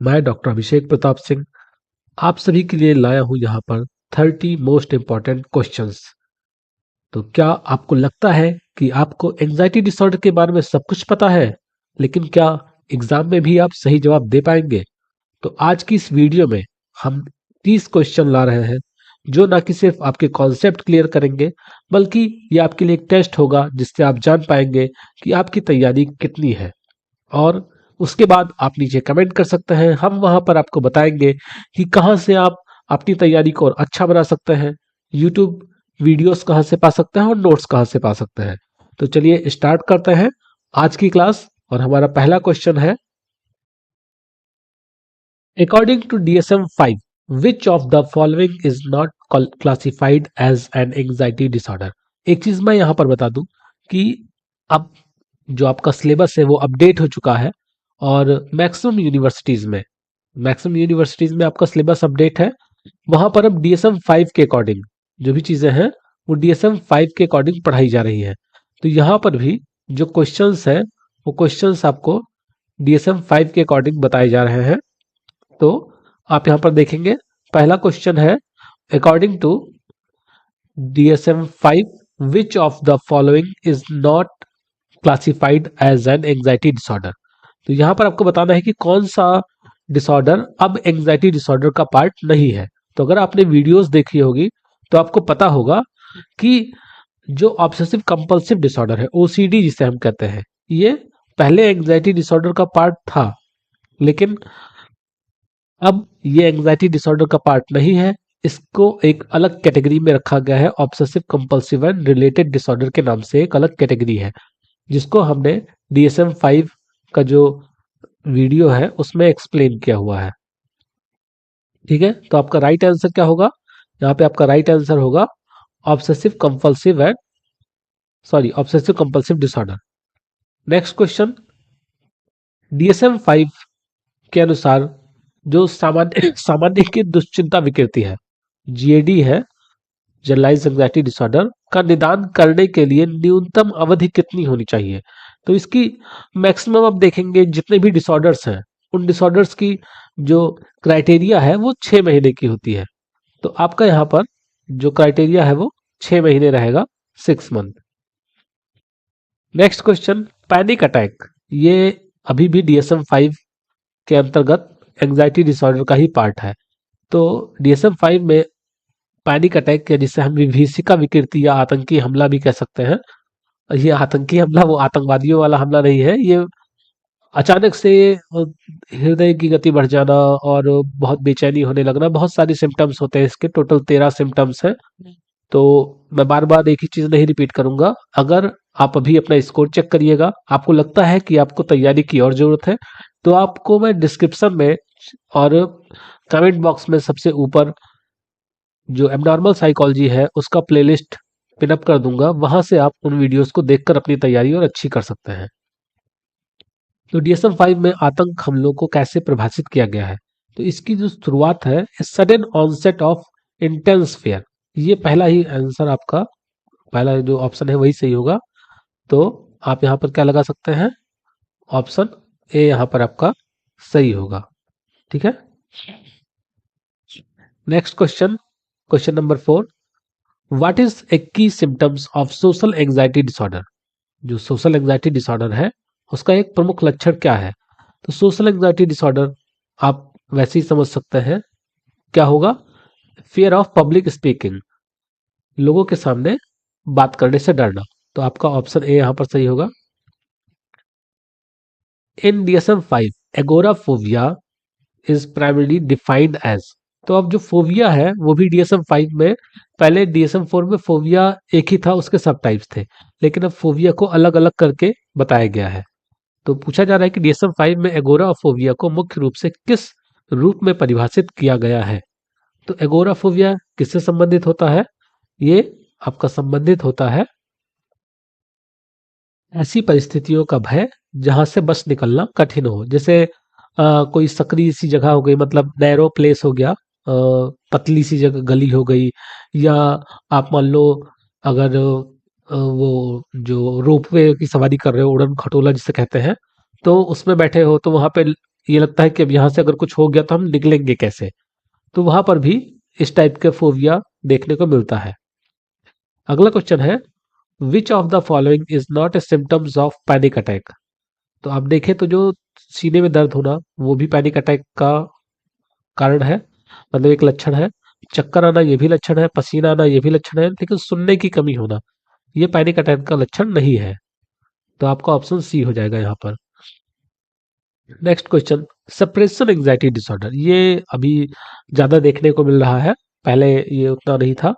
मैं डॉक्टर अभिषेक प्रताप सिंह आप सभी के लिए लाया हूं यहाँ पर 30 मोस्ट इम्पॉर्टेंट क्वेश्चंस। तो क्या आपको लगता है कि आपको एंजाइटी डिसऑर्डर के बारे में सब कुछ पता है, लेकिन क्या एग्जाम में भी आप सही जवाब दे पाएंगे? तो आज की इस वीडियो में हम 30 क्वेश्चन ला रहे हैं जो ना कि सिर्फ आपके कॉन्सेप्ट क्लियर करेंगे, बल्कि ये आपके लिए एक टेस्ट होगा जिससे आप जान पाएंगे कि आपकी तैयारी कितनी है। और उसके बाद आप नीचे कमेंट कर सकते हैं, हम वहां पर आपको बताएंगे कि कहाँ से आप अपनी तैयारी को और अच्छा बना सकते हैं, यूट्यूब वीडियोस कहाँ से पा सकते हैं और नोट्स कहाँ से पा सकते हैं। तो चलिए स्टार्ट करते हैं आज की क्लास। और हमारा पहला क्वेश्चन है, according to DSM-5 which of the following is not classified as an anxiety disorder. एक चीज मैं यहाँ पर बता दूं कि अब जो आपका सिलेबस है वो अपडेट हो चुका है और मैक्सिमम यूनिवर्सिटीज में आपका सिलेबस अपडेट है। वहां पर अब DSM-5 के अकॉर्डिंग जो भी चीजें हैं वो DSM-5 के अकॉर्डिंग पढ़ाई जा रही है। तो यहाँ पर भी जो क्वेश्चंस हैं वो क्वेश्चंस आपको DSM-5 के अकॉर्डिंग बताए जा रहे हैं। तो आप यहाँ पर देखेंगे, पहला क्वेश्चन है, according to DSM-5 which of the following is not classified as an anxiety disorder. तो यहां पर आपको बताना है कि कौन सा डिसऑर्डर अब एंजाइटी डिसऑर्डर का पार्ट नहीं है। तो अगर आपने वीडियोस देखी होगी तो आपको पता होगा कि जो ऑब्सेसिव कंपल्सिव डिसऑर्डर है, OCD जिसे हम कहते हैं, ये पहले एंजाइटी डिसऑर्डर का पार्ट था, लेकिन अब ये एंजाइटी डिसऑर्डर का पार्ट नहीं है। इसको एक अलग कैटेगरी में रखा गया है, obsessive compulsive and related disorder के नाम से एक अलग कैटेगरी है, जिसको हमने DSM-5 का जो वीडियो है उसमें एक्सप्लेन किया हुआ है। ठीक है, तो आपका राइट आंसर क्या होगा? यहाँ पे आपका राइट आंसर होगा obsessive compulsive disorder. Next question, DSM-5 के अनुसार जो सामान्य सामान्य की दुश्चिंता विकृति है, GAD है, जनरलाइज एंग्जाइटी डिसऑर्डर, का निदान करने के लिए न्यूनतम अवधि कितनी होनी चाहिए? तो इसकी मैक्सिमम आप देखेंगे जितने भी डिसऑर्डर्स हैं उन डिसऑर्डर्स की जो क्राइटेरिया है वो 6 महीने की होती है। तो आपका यहाँ पर जो क्राइटेरिया है वो 6 महीने रहेगा, 6 month. Next question, panic attack, ये अभी भी DSM-5 के अंतर्गत एंग्जाइटी डिसऑर्डर का ही पार्ट है। तो DSM-5 में पैनिक अटैक या जिसे हम विभीषिका विकृति या आतंकी हमला भी कह सकते हैं, ये आतंकी हमला वो आतंकवादियों वाला हमला नहीं है, ये अचानक से हृदय की गति बढ़ जाना और बहुत बेचैनी होने लगना, बहुत सारी सिम्टम्स होते हैं इसके, टोटल 13 सिम्टम्स हैं। तो मैं बार बार एक ही चीज नहीं रिपीट करूंगा। अगर आप अभी अपना स्कोर चेक करिएगा, आपको लगता है कि आपको तैयारी की और जरूरत है, तो आपको मैं डिस्क्रिप्शन में और कमेंट बॉक्स में सबसे ऊपर जो एबनॉर्मल साइकोलॉजी है उसका प्लेलिस्ट पिनअप कर दूंगा, वहां से आप उन वीडियोस को देखकर अपनी तैयारी और अच्छी कर सकते हैं। तो DSM-5 में आतंक हमलों को कैसे परिभाषित किया गया है? तो इसकी जो शुरुआत है, sudden onset of intense fear, ये पहला ही आंसर आपका, पहला जो ऑप्शन है वही सही होगा। तो आप यहाँ पर क्या लगा सकते हैं? ऑप्शन ए यहाँ पर आपका सही होगा। ठीक है, next question, question number 4, what is a key symptoms of social anxiety disorder. जो सोशल एंजाइटी डिसऑर्डर है उसका एक प्रमुख लक्षण क्या है? तो सोशल एंजाइटी डिसऑर्डर आप वैसे ही समझ सकते हैं, क्या होगा? फियर ऑफ पब्लिक स्पीकिंग, लोगों के सामने बात करने से डरना। तो आपका ऑप्शन ए यहां पर सही होगा। In DSM-5 agoraphobia is primarily defined as. तो अब जो फोबिया है वो भी DSM-5 में, पहले DSM-4 में फोबिया एक ही था, उसके सब टाइप्स थे, लेकिन अब फोबिया को अलग अलग करके बताया गया है। तो पूछा जा रहा है कि DSM-5 में एगोराफोबिया को मुख्य रूप से किस रूप में परिभाषित किया गया है? तो एगोराफोबिया किससे संबंधित होता है? ये आपका संबंधित होता है ऐसी परिस्थितियों का भय जहां से बस निकलना कठिन हो। जैसे कोई सकरी सी जगह हो गई, मतलब नैरो प्लेस हो गया, पतली सी जगह गली हो गई, या आप मान लो अगर वो जो रोपवे की सवारी कर रहे हो, उड़न खटोला जिसे कहते हैं, तो उसमें बैठे हो तो वहां पे ये लगता है कि अब यहाँ से अगर कुछ हो गया तो हम निकलेंगे कैसे, तो वहां पर भी इस टाइप के फोबिया देखने को मिलता है। अगला क्वेश्चन है, विच of the following is not A symptoms of panic attack. तो आप देखें तो जो सीने में दर्द होना वो भी पैनिक अटैक का कारण है, मतलब एक लक्षण है। चक्कर आना ये भी लक्षण है, पसीना आना ये भी लक्षण है, लेकिन सुनने की कमी होना ये पैनिक अटैक का लक्षण नहीं है। तो आपका ऑप्शन सी हो जाएगा यहाँ पर। Next question, separation anxiety disorder, ये अभी ज्यादा देखने को मिल रहा है, पहले ये उतना नहीं था।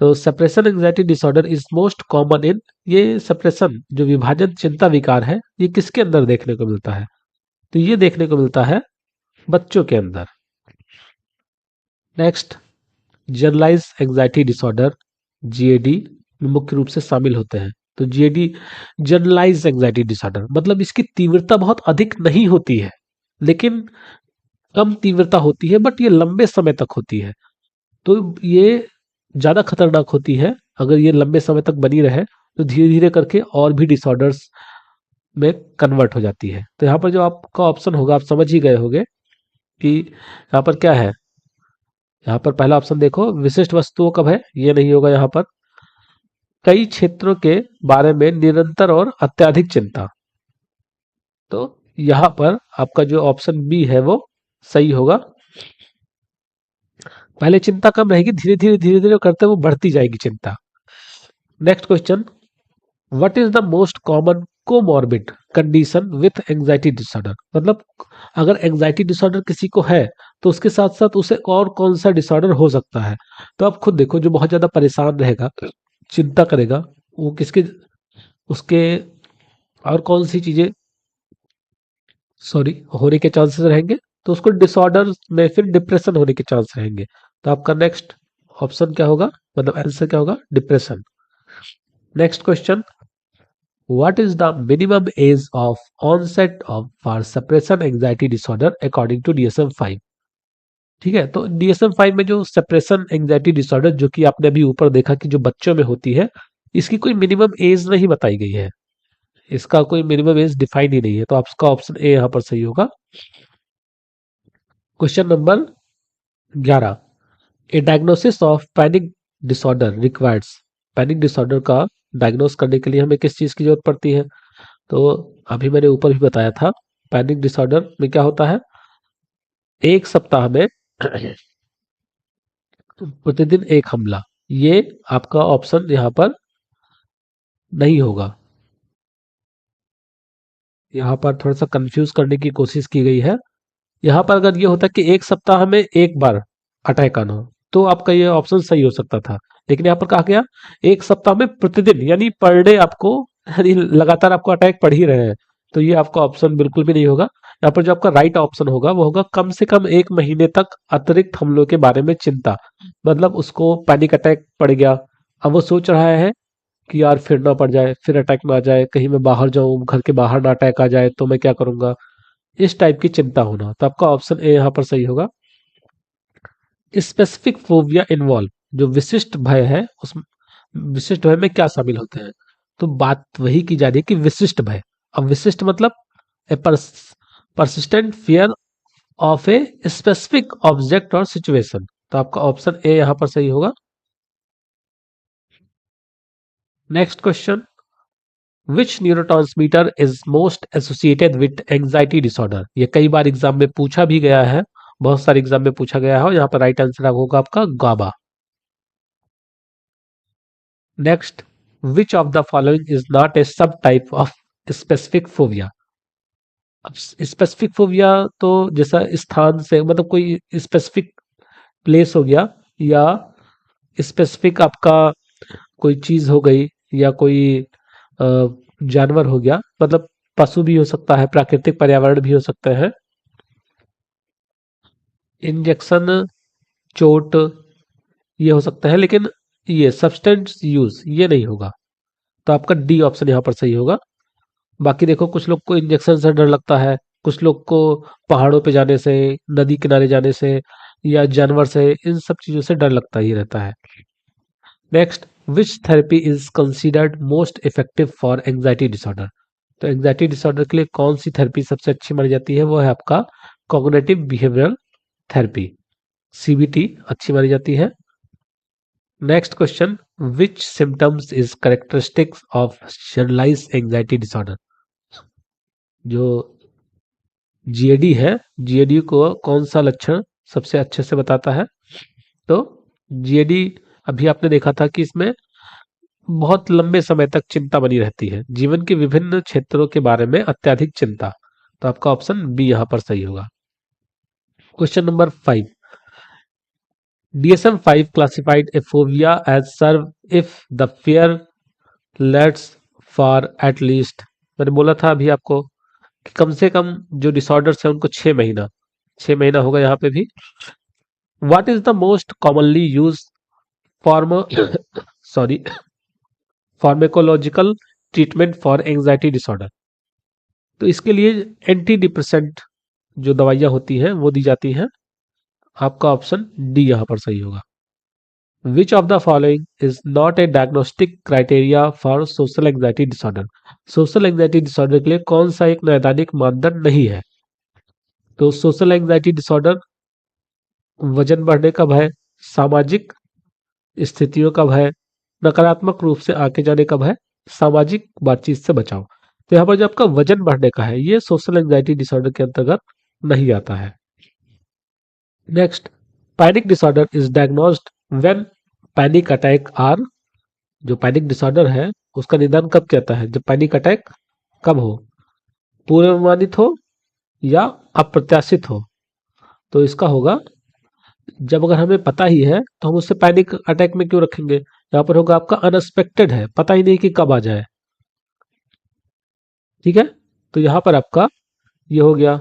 तो separation anxiety disorder is most common in, ये सेपरेशन जो विभाजन चिंता विकार है ये किसके अंदर देखने को मिलता है, तो ये देखने को मिलता है बच्चों के अंदर। Next, generalise anxiety disorder GAD मुख्य रूप से शामिल होते हैं। तो जीएडी जनरलाइज एंजाइटी डिसऑर्डर मतलब इसकी तीव्रता बहुत अधिक नहीं होती है, लेकिन कम तीव्रता होती है, बट ये लंबे समय तक होती है। तो ये ज्यादा खतरनाक होती है, अगर ये लंबे समय तक बनी रहे तो धीरे धीरे करके और भी डिसऑर्डर्स में कन्वर्ट हो जाती है। तो यहाँ पर जो आपका ऑप्शन होगा आप समझ ही गए होंगे कि यहाँ पर क्या है। यहाँ पर पहला ऑप्शन देखो, विशिष्ट वस्तुओं का भय, ये नहीं होगा यहाँ पर। कई क्षेत्रों के बारे में निरंतर और अत्यधिक चिंता, तो यहाँ पर आपका जो ऑप्शन बी है वो सही होगा। पहले चिंता कम रहेगी, धीरे धीरे करते वो बढ़ती जाएगी चिंता। Next question, what is the most common comorbid condition with anxiety disorder. मतलब अगर एंजाइटी डिसऑर्डर किसी को है तो उसके साथ साथ उसे और कौन सा डिसऑर्डर हो सकता है। तो आप खुद देखो, जो बहुत ज्यादा परेशान रहेगा, चिंता करेगा, वो किसके उसके और कौन सी चीजें सॉरी होने के चांसेस रहेंगे, तो उसको डिसऑर्डर में फिर डिप्रेशन होने के चांस रहेंगे। तो आपका नेक्स्ट ऑप्शन क्या होगा, मतलब आंसर क्या होगा, depression. Next question, what is the minimum age of onset of for separation anxiety disorder according to DSM-5। ठीक है, तो DSM-5 में जो सेपरेशन एंजाइटी डिसऑर्डर जो कि आपने अभी ऊपर देखा कि जो बच्चों में होती है, इसकी कोई मिनिमम एज नहीं बताई गई है, इसका कोई मिनिमम एज डिफाइन ही नहीं है। तो आपका ऑप्शन ए यहां पर सही होगा। Question number 11, A diagnosis of panic disorder requires. Panic disorder का डायग्नोस करने के लिए हमें किस चीज की जरूरत पड़ती है, तो अभी मैंने ऊपर भी बताया था, पैनिक डिसऑर्डर में क्या होता है, एक सप्ताह में प्रतिदिन एक हमला, ये आपका ऑप्शन यहां पर नहीं होगा। यहाँ पर थोड़ा सा कंफ्यूज करने की कोशिश की गई है। यहाँ पर अगर ये होता कि एक सप्ताह में एक बार अटैक आना हो तो आपका ये ऑप्शन सही हो सकता था, लेकिन यहाँ पर कहा गया एक सप्ताह में प्रतिदिन, यानी पर डे आपको, यानी लगातार आपको अटैक पड़ ही रहे हैं। तो ये आपका ऑप्शन बिल्कुल भी नहीं होगा। यहाँ पर जो आपका राइट ऑप्शन होगा वो होगा कम से कम एक महीने तक अतिरिक्त हमलों के बारे में चिंता। मतलब उसको पैनिक अटैक पड़ गया, अब वो सोच रहा है कि यार फिर ना पड़ जाए, फिर अटैक ना आ जाए, कहीं मैं बाहर जाऊं, घर के बाहर ना अटैक आ जाए तो मैं क्या करूंगा, इस टाइप की चिंता होना। तो आपका ऑप्शन ए यहाँ पर सही होगा। स्पेसिफिक फोबिया इन्वॉल्व, जो विशिष्ट भय है उस विशिष्ट भय में क्या शामिल होते हैं, तो बात वही की जा रही है कि विशिष्ट भय। अब विशिष्ट मतलब a persistent fear of a specific object और सिचुएशन। तो आपका ऑप्शन ए यहां पर सही होगा। Next question, which neurotransmitter is most associated with anxiety disorder. ये कई बार एग्जाम में पूछा भी गया है, बहुत सारे एग्जाम में पूछा गया है, और यहाँ पर राइट आंसर होगा आपका GABA. Next, which of the following is not a sub type of specific phobia. अब स्पेसिफिक फोबिया तो जैसा स्थान से, मतलब कोई स्पेसिफिक प्लेस हो गया, या स्पेसिफिक आपका कोई चीज हो गई, या कोई अ, जानवर हो गया, मतलब पशु भी हो सकता है, प्राकृतिक पर्यावरण भी हो सकते हैं, इंजेक्शन, चोट, ये हो सकता है, लेकिन ये सब्सटेंस यूज ये नहीं होगा। तो आपका डी ऑप्शन यहाँ पर सही होगा। बाकी देखो, कुछ लोग को इंजेक्शन से डर लगता है, कुछ लोग को पहाड़ों पे जाने से, नदी किनारे जाने से, या जानवर से, इन सब चीजों से डर लगता ही रहता है। Next, which therapy is considered most effective for anxiety disorder. तो एंजाइटी डिसऑर्डर के लिए कौन सी थेरेपी सबसे अच्छी मानी जाती है, वो है आपका कॉग्निटिव बिहेवियरल थेरेपी, CBT अच्छी मानी जाती है। Next question, which symptoms is characteristics of generalised anxiety disorder. जो GAD है, GAD को कौन सा लक्षण सबसे अच्छे से बताता है? तो GAD अभी आपने देखा था कि इसमें बहुत लंबे समय तक चिंता बनी रहती है, जीवन के विभिन्न क्षेत्रों के बारे में अत्यधिक चिंता। तो आपका ऑप्शन बी यहां पर सही होगा। Question number 5, DSM-5 classified a phobia as serve if the fear lasts for at least, मैंने बोला था अभी आपको कि कम से कम जो डिसऑर्डर्स है उनको 6 महीना, 6 महीना होगा यहाँ पे भी। What is the most commonly use form sorry pharmacological treatment for anxiety disorder. तो इसके लिए एंटी डिप्रेसेंट जो दवाइयाँ होती हैं वो दी जाती हैं। आपका ऑप्शन डी यहाँ पर सही होगा। Which of the following is not A diagnostic criteria for social anxiety disorder. Social anxiety disorder के लिए कौन सा एक नैदानिक मानदंड नहीं है? तो सोशल एंजाइटी डिसऑर्डर वजन बढ़ने का भय, सामाजिक स्थितियों का भय, नकारात्मक रूप से आके जाने का भय, सामाजिक बातचीत से बचाव। तो यहाँ पर जो आपका वजन बढ़ने का है ये सोशल एंजाइटी डिसऑर्डर के अंतर्गत नहीं आता है। Next, panic disorder is diagnosed when panic attack are. जो पैनिक डिसऑर्डर है उसका निदान कब कहता है? जब पैनिक अटैक कब हो? पूर्वानुमानित हो या अप्रत्याशित हो? तो इसका होगा जब अगर हमें पता ही है तो हम उससे पैनिक अटैक में क्यों रखेंगे? यहाँ पर होगा आपका अनएक्सपेक्टेड है, पता ही नहीं कि कब आ जाए। ठीक है, तो यहां पर आपका ये हो गया।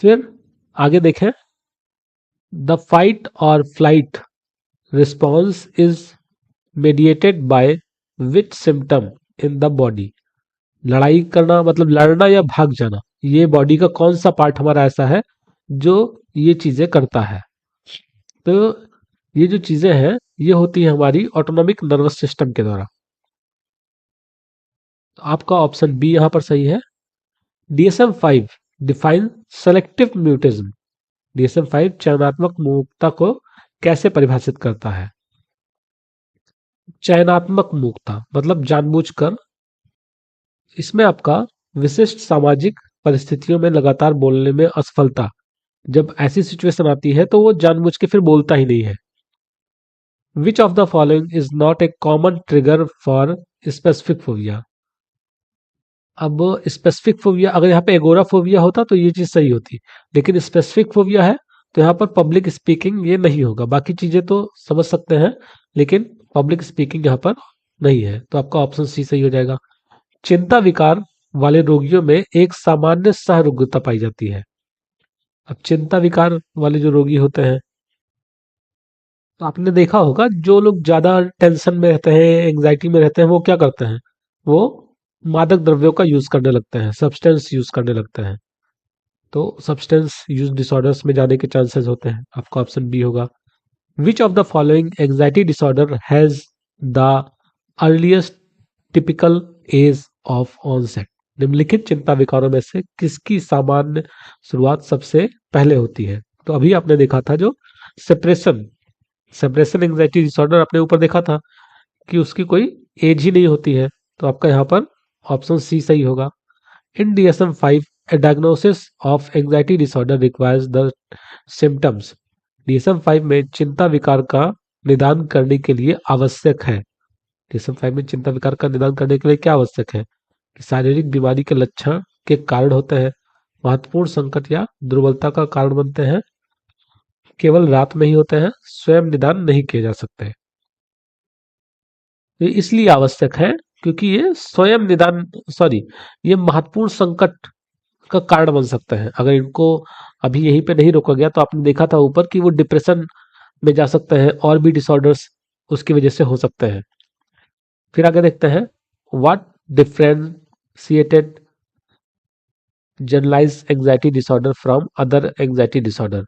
फिर आगे देखें, द फाइट और flight response is mediated by which symptom in the body. लड़ाई करना मतलब लड़ना या भाग जाना, ये बॉडी का कौन सा पार्ट हमारा ऐसा है जो ये चीजें करता है? तो ये जो चीजें हैं ये होती है हमारी ऑटोनॉमिक नर्वस सिस्टम के द्वारा। तो आपका ऑप्शन बी यहां पर सही है। DSM-5 define selective mutism. DSM-5 चयनात्मक मूकता को कैसे परिभाषित करता है? चयनात्मक मूकता मतलब जानबूझकर, इसमें आपका विशिष्ट सामाजिक परिस्थितियों में लगातार बोलने में असफलता, जब ऐसी सिचुएशन आती है तो वो जानबूझ के फिर बोलता ही नहीं है। विच of the following is not A common trigger for specific phobia. अब स्पेसिफिक फोबिया, अगर यहाँ पे एगोराफोबिया होता तो ये चीज सही होती, लेकिन स्पेसिफिक फोबिया है तो यहाँ पर पब्लिक स्पीकिंग ये नहीं होगा। बाकी चीजें तो समझ सकते हैं लेकिन पब्लिक स्पीकिंग यहाँ पर नहीं है। तो आपका ऑप्शन सी सही हो जाएगा। चिंता विकार वाले रोगियों में एक सामान्य सहरुग्णता पाई जाती है। अब चिंता विकार वाले जो रोगी होते हैं तो आपने देखा होगा जो लोग ज्यादा टेंशन में रहते हैं, एंजाइटी में रहते हैं, वो क्या करते हैं? वो मादक द्रव्यों का यूज करने लगते हैं, सब्सटेंस यूज करने लगते हैं। तो सब्सटेंस यूज डिसऑर्डर्स में जाने के चांसेस होते हैं। आपका ऑप्शन बी होगा। Which of the following anxiety disorder has the earliest typical age of onset. निम्नलिखित चिंता विकारों में से किसकी सामान्य शुरुआत सबसे पहले होती है? तो अभी आपने देखा था जो सेपरेशन सेपरेशन एंजाइटी डिसऑर्डर अपने ऊपर देखा था कि उसकी कोई एज ही नहीं होती है। तो आपका यहाँ पर ऑप्शन सी सही होगा। In DSM-5 a diagnosis of anxiety disorder requires the symptoms। DSM-5 में चिंता विकार का निदान करने के लिए आवश्यक है। DSM-5 में चिंता विकार का निदान करने के लिए क्या आवश्यक है? कि शारीरिक बीमारी के लक्षण के कारण होते हैं, महत्वपूर्ण संकट या दुर्बलता का कारण बनते हैं, केवल रात में ही होते हैं, स्वयं निदान नहीं किए जा सकते। ये इसलिए आवश्यक है क्योंकि ये स्वयं निदान ये महत्वपूर्ण संकट का कारण बन सकते हैं। अगर इनको अभी यहीं पे नहीं रोका गया तो आपने देखा था ऊपर कि वो डिप्रेशन में जा सकते हैं और भी डिसऑर्डर्स उसकी वजह से हो सकते हैं। फिर आगे देखते हैं, what differentiated generalise anxiety disorder from other anxiety disorder.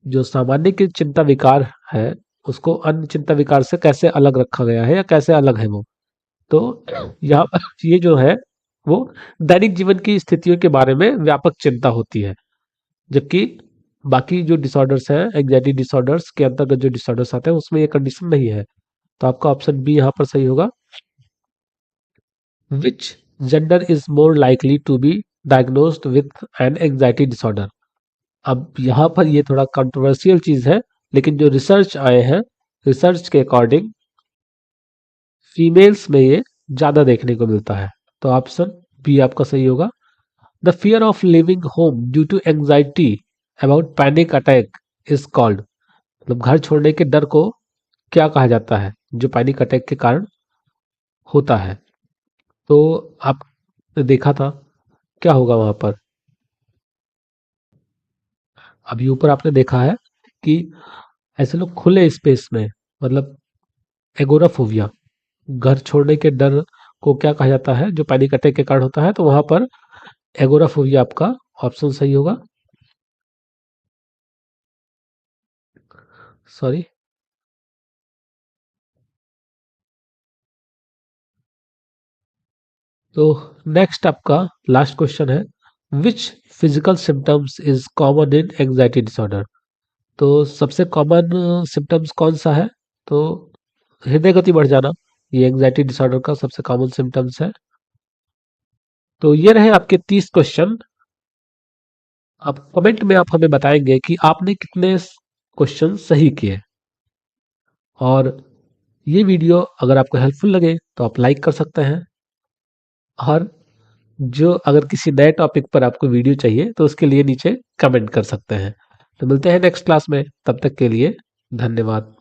जो सामान्य चिंता विकार है उसको अन्य चिंता विकार से कैसे अलग रखा गया है या कैसे अलग है वो? तो यहाँ पर ये जो है वो दैनिक जीवन की स्थितियों के बारे में व्यापक चिंता होती है, जबकि बाकी जो डिसऑर्डर्स हैं, एंग्जाइटी डिसऑर्डर्स के अंतर्गत जो डिसऑर्डर्स आते हैं उसमें ये कंडीशन नहीं है। तो आपका ऑप्शन बी यहाँ पर सही होगा। Which gender is more likely to be diagnosed with an anxiety disorder. अब यहाँ पर ये थोड़ा कंट्रोवर्शियल चीज है, लेकिन जो रिसर्च आए हैं, रिसर्च के अकॉर्डिंग फीमेल्स में ये ज्यादा देखने को मिलता है। तो ऑप्शन बी आपका सही होगा। The fear of living home due to anxiety about panic attack is called. मतलब घर छोड़ने के डर को क्या कहा जाता है जो पैनिक अटैक के कारण होता है। तो आपने देखा था क्या होगा वहां पर। अभी ऊपर आपने देखा है कि ऐसे लोग खुले स्पेस में, मतलब एगोराफोबिया, घर छोड़ने के डर को क्या कहा जाता है जो पैनिक अटैक के कारण होता है, तो वहां पर एगोराफोबिया आपका ऑप्शन सही होगा। सॉरी। तो नेक्स्ट आपका लास्ट क्वेश्चन है, which physical symptoms is common in anxiety disorder. तो सबसे कॉमन सिम्टम्स कौन सा है। तो हृदय गति बढ़ जाना, ये एंग्जाइटी डिसऑर्डर का सबसे कॉमन सिम्टम्स है। तो ये रहे आपके 30 क्वेश्चन। आप कमेंट में आप हमें बताएंगे कि आपने कितने क्वेश्चन सही किए। और ये वीडियो अगर आपको हेल्पफुल लगे तो आप लाइक कर सकते हैं। और जो अगर किसी नए टॉपिक पर आपको वीडियो चाहिए तो उसके लिए नीचे कमेंट कर सकते हैं। तो मिलते हैं नेक्स्ट क्लास में, तब तक के लिए धन्यवाद।